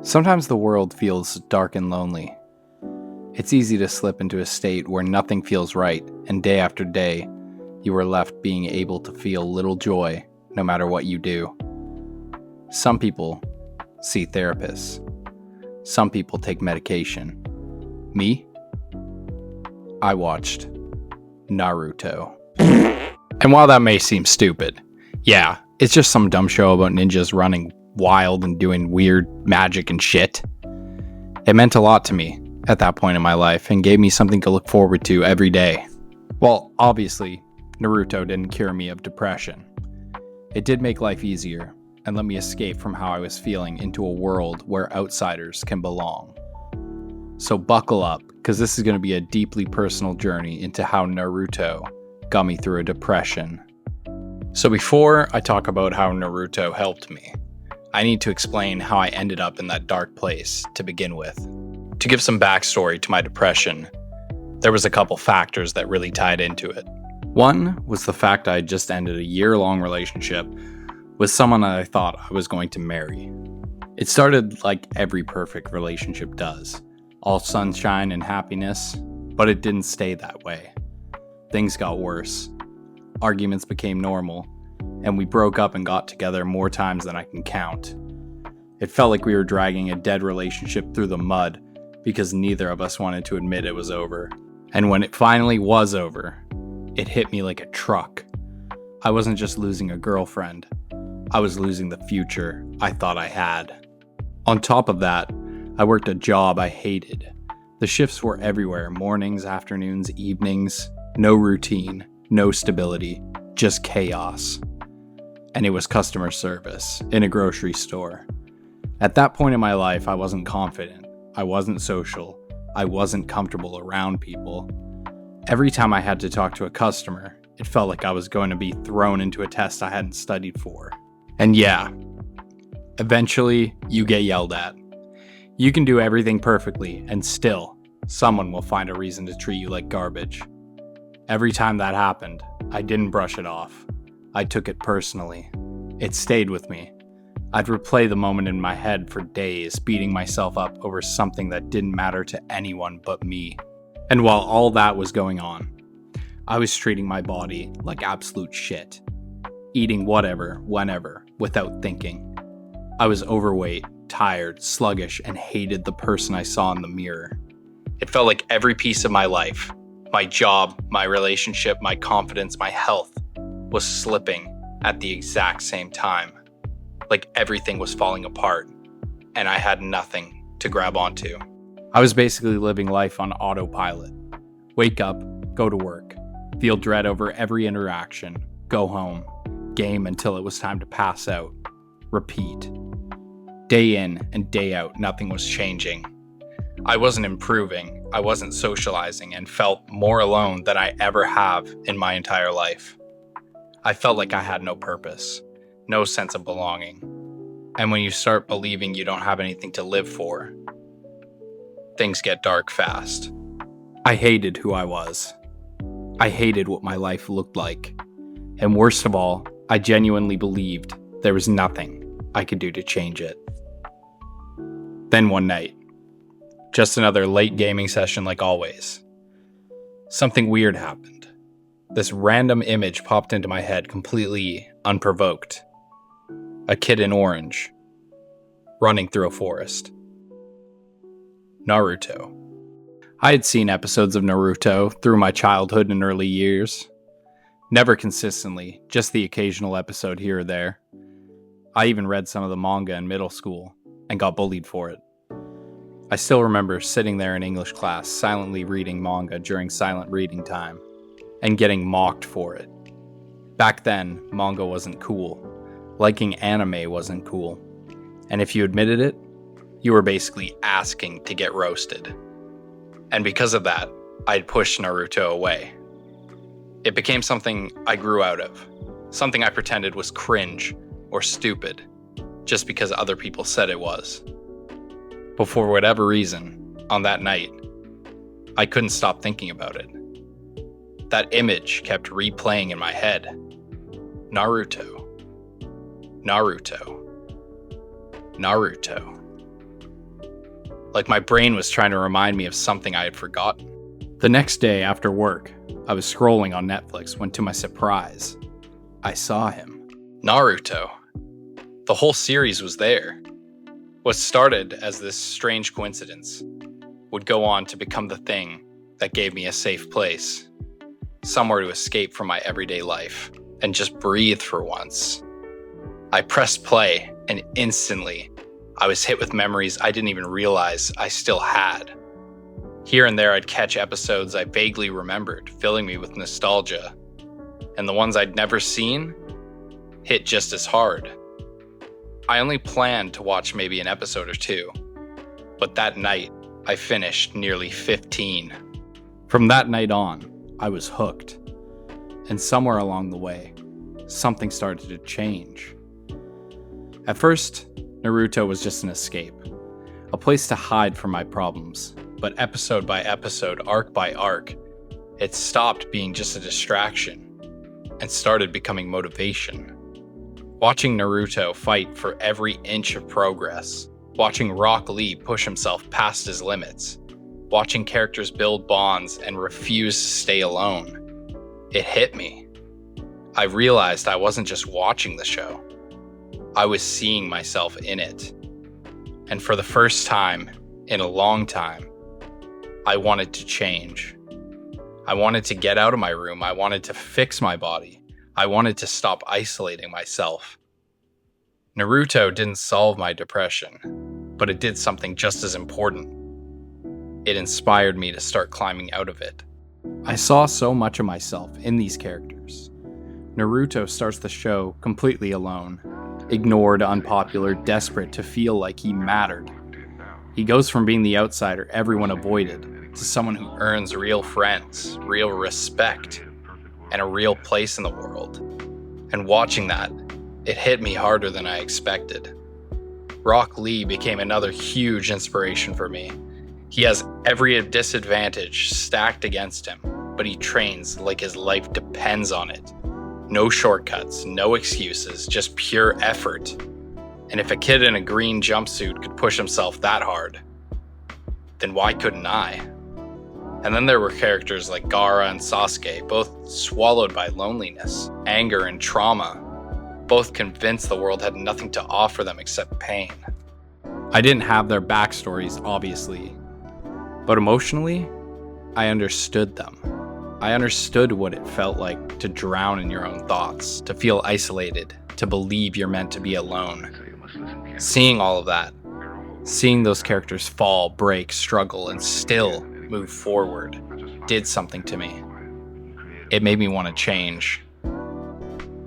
Sometimes the world feels dark and lonely. It's easy to slip into a state where nothing feels right, and day after day, you are left being able to feel little joy no matter what you do. Some people see therapists. Some people take medication. Me? I watched Naruto. And while that may seem stupid, yeah, it's just some dumb show about ninjas running wild and doing weird magic and shit. It meant a lot to me at that point in my life and gave me something to look forward to every day. Well, obviously, Naruto didn't cure me of depression. It did make life easier and let me escape from how I was feeling into a world where outsiders can belong. So buckle up, because this is going to be a deeply personal journey into how Naruto got me through a depression. So before I talk about how Naruto helped me, I need to explain how I ended up in that dark place to begin with. To give some backstory to my depression, there was a couple factors that really tied into it. One was the fact I had just ended a year-long relationship with someone that I thought I was going to marry. It started like every perfect relationship does, all sunshine and happiness, but it didn't stay that way. Things got worse. Arguments became normal, and we broke up and got together more times than I can count. It felt like we were dragging a dead relationship through the mud because neither of us wanted to admit it was over. And when it finally was over, it hit me like a truck. I wasn't just losing a girlfriend, I was losing the future I thought I had. On top of that, I worked a job I hated. The shifts were everywhere, mornings, afternoons, evenings, no routine, no stability, just chaos. And it was customer service in a grocery store. At that point in my life, I wasn't confident, I wasn't social, I wasn't comfortable around people. Every time I had to talk to a customer, it felt like I was going to be thrown into a test I hadn't studied for. And yeah, eventually you get yelled at. You can do everything perfectly, and still, someone will find a reason to treat you like garbage. Every time that happened, I didn't brush it off. I took it personally. It stayed with me. I'd replay the moment in my head for days, beating myself up over something that didn't matter to anyone but me. And while all that was going on, I was treating my body like absolute shit. Eating whatever, whenever, without thinking. I was overweight, tired, sluggish, and hated the person I saw in the mirror. It felt like every piece of my life, my job, my relationship, my confidence, my health, was slipping at the exact same time. Like everything was falling apart, and I had nothing to grab onto. I was basically living life on autopilot. Wake up, go to work, feel dread over every interaction, go home, game until it was time to pass out, repeat. Day in and day out, nothing was changing. I wasn't improving, I wasn't socializing, and felt more alone than I ever have in my entire life. I felt like I had no purpose, no sense of belonging. And when you start believing you don't have anything to live for, things get dark fast. I hated who I was. I hated what my life looked like. And worst of all, I genuinely believed there was nothing I could do to change it. Then one night, just another late gaming session like always, something weird happened. This random image popped into my head completely unprovoked. A kid in orange, running through a forest. Naruto. I had seen episodes of Naruto through my childhood and early years. Never consistently, just the occasional episode here or there. I even read some of the manga in middle school and got bullied for it. I still remember sitting there in English class silently reading manga during silent reading time and getting mocked for it. Back then, manga wasn't cool. Liking anime wasn't cool. And if you admitted it, you were basically asking to get roasted. And because of that, I'd pushed Naruto away. It became something I grew out of. Something I pretended was cringe or stupid, just because other people said it was. But for whatever reason, on that night, I couldn't stop thinking about it. That image kept replaying in my head. Naruto. Naruto. Naruto. like my brain was trying to remind me of something I had forgotten. The next day after work, I was scrolling on Netflix when, to my surprise, I saw him. Naruto. The whole series was there. What started as this strange coincidence would go on to become the thing that gave me a safe place, somewhere to escape from my everyday life and just breathe for once. I pressed play, and instantly, I was hit with memories I didn't even realize I still had. Here and there, I'd catch episodes I vaguely remembered, filling me with nostalgia, and the ones I'd never seen hit just as hard. I only planned to watch maybe an episode or two, but that night, I finished nearly 15. From that night on, I was hooked. And somewhere along the way, something started to change. At first, Naruto was just an escape, a place to hide from my problems. But episode by episode, arc by arc, it stopped being just a distraction and started becoming motivation. Watching Naruto fight for every inch of progress, watching Rock Lee push himself past his limits, watching characters build bonds and refuse to stay alone, it hit me. I realized I wasn't just watching the show, I was seeing myself in it. And for the first time in a long time, I wanted to change. I wanted to get out of my room. I wanted to fix my body. I wanted to stop isolating myself. Naruto didn't solve my depression, but it did something just as important. It inspired me to start climbing out of it. I saw so much of myself in these characters. Naruto starts the show completely alone, ignored, unpopular, desperate to feel like he mattered. He goes from being the outsider everyone avoided to someone who earns real friends, real respect, and a real place in the world. And watching that, it hit me harder than I expected. Rock Lee became another huge inspiration for me. He has every disadvantage stacked against him, but he trains like his life depends on it. No shortcuts, no excuses, just pure effort. And if a kid in a green jumpsuit could push himself that hard, then why couldn't I? And then there were characters like Gaara and Sasuke, both swallowed by loneliness, anger, and trauma, both convinced the world had nothing to offer them except pain. I didn't have their backstories, obviously, but emotionally, I understood them. I understood what it felt like to drown in your own thoughts, to feel isolated, to believe you're meant to be alone. Seeing all of that, seeing those characters fall, break, struggle, and still move forward, did something to me. It made me want to change.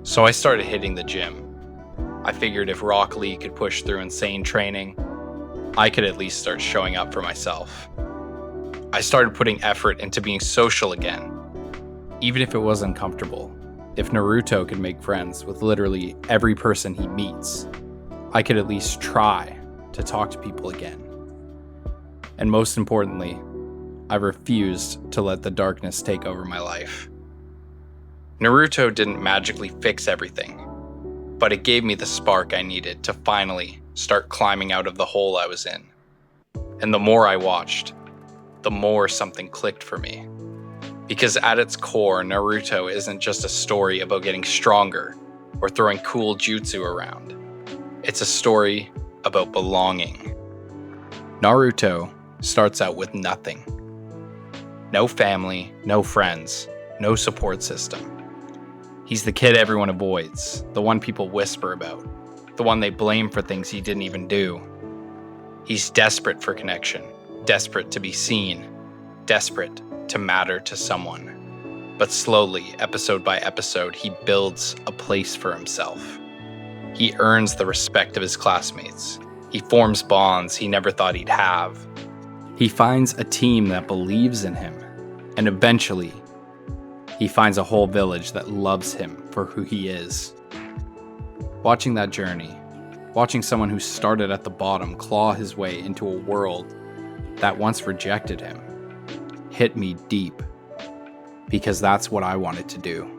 So I started hitting the gym. I figured if Rock Lee could push through insane training, I could at least start showing up for myself. I started putting effort into being social again, even if it was uncomfortable. If Naruto could make friends with literally every person he meets, I could at least try to talk to people again. And most importantly, I refused to let the darkness take over my life. Naruto didn't magically fix everything, but it gave me the spark I needed to finally start climbing out of the hole I was in. And the more I watched, the more something clicked for me. Because at its core, Naruto isn't just a story about getting stronger or throwing cool jutsu around. It's a story about belonging. Naruto starts out with nothing. No family, no friends, no support system. He's the kid everyone avoids, the one people whisper about, the one they blame for things he didn't even do. He's desperate for connection, desperate to be seen, desperate to matter to someone. But slowly, episode by episode, he builds a place for himself. He earns the respect of his classmates. He forms bonds he never thought he'd have. He finds a team that believes in him. And eventually, he finds a whole village that loves him for who he is. Watching that journey, watching someone who started at the bottom claw his way into a world that once rejected him, hit me deep, because that's what I wanted to do.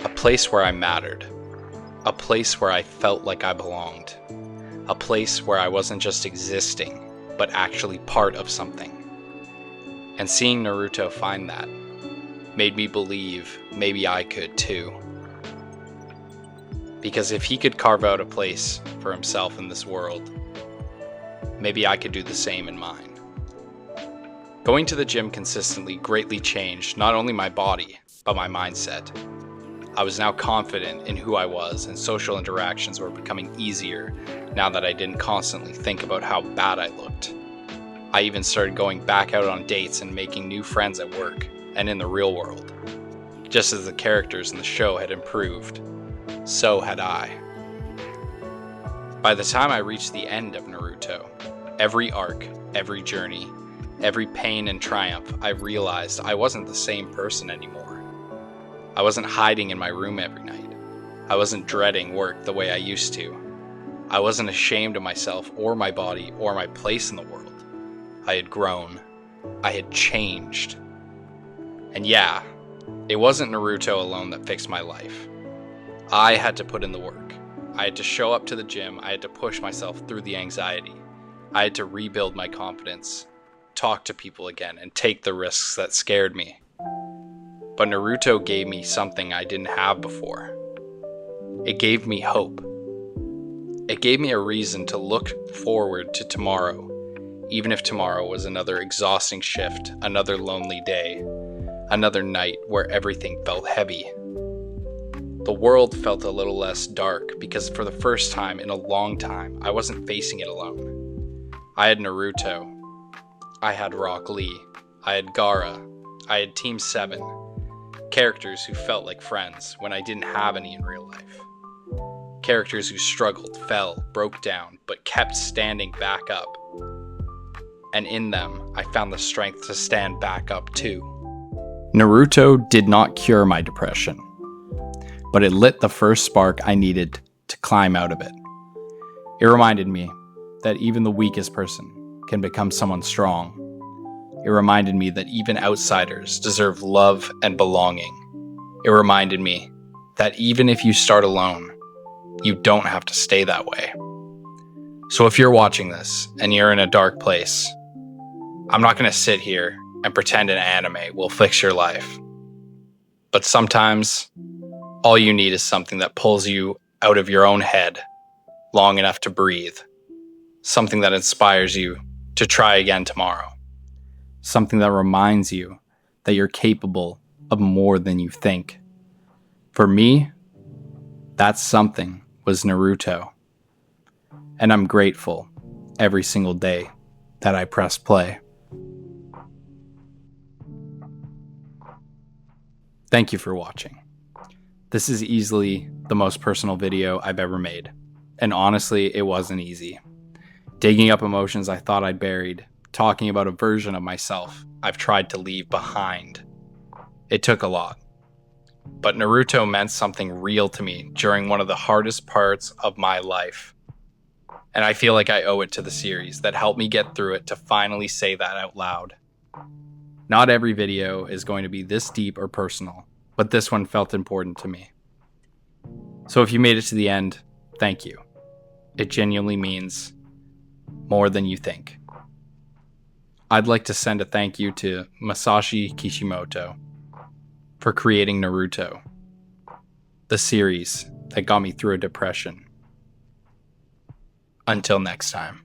A place where I mattered, a place where I felt like I belonged, a place where I wasn't just existing, but actually part of something. And seeing Naruto find that made me believe maybe I could too. Because if he could carve out a place for himself in this world, maybe I could do the same in mine. Going to the gym consistently greatly changed not only my body, but my mindset. I was now confident in who I was, and social interactions were becoming easier now that I didn't constantly think about how bad I looked. I even started going back out on dates and making new friends at work and in the real world. Just as the characters in the show had improved, so had I. By the time I reached the end of Naruto, every arc, every journey, every pain and triumph, I realized I wasn't the same person anymore. I wasn't hiding in my room every night. I wasn't dreading work the way I used to. I wasn't ashamed of myself or my body or my place in the world. I had grown. I had changed. And yeah, it wasn't Naruto alone that fixed my life. I had to put in the work. I had to show up to the gym. I had to push myself through the anxiety. I had to rebuild my confidence, talk to people again, and take the risks that scared me. But Naruto gave me something I didn't have before. It gave me hope. It gave me a reason to look forward to tomorrow, even if tomorrow was another exhausting shift, another lonely day, another night where everything felt heavy. The world felt a little less dark because for the first time in a long time, I wasn't facing it alone. I had Naruto. I had Rock Lee. I had Gaara. I had Team 7. Characters who felt like friends when I didn't have any in real life. Characters who struggled, fell, broke down, but kept standing back up. And in them, I found the strength to stand back up too. Naruto did not cure my depression, but it lit the first spark I needed to climb out of it. It reminded me that even the weakest person can become someone strong. It reminded me that even outsiders deserve love and belonging. It reminded me that even if you start alone, you don't have to stay that way. So if you're watching this and you're in a dark place, I'm not going to sit here and pretend an anime will fix your life. But sometimes, all you need is something that pulls you out of your own head long enough to breathe. Something that inspires you to try again tomorrow. Something that reminds you that you're capable of more than you think. For me, that something was Naruto. And I'm grateful every single day that I press play. Thank you for watching. This is easily the most personal video I've ever made. And honestly, it wasn't easy. Digging up emotions I thought I'd buried, talking about a version of myself I've tried to leave behind. It took a lot. But Naruto meant something real to me during one of the hardest parts of my life. And I feel like I owe it to the series that helped me get through it to finally say that out loud. Not every video is going to be this deep or personal, but this one felt important to me. So if you made it to the end, thank you. It genuinely means more than you think. I'd like to send a thank you to Masashi Kishimoto for creating Naruto, the series that got me through a depression. Until next time.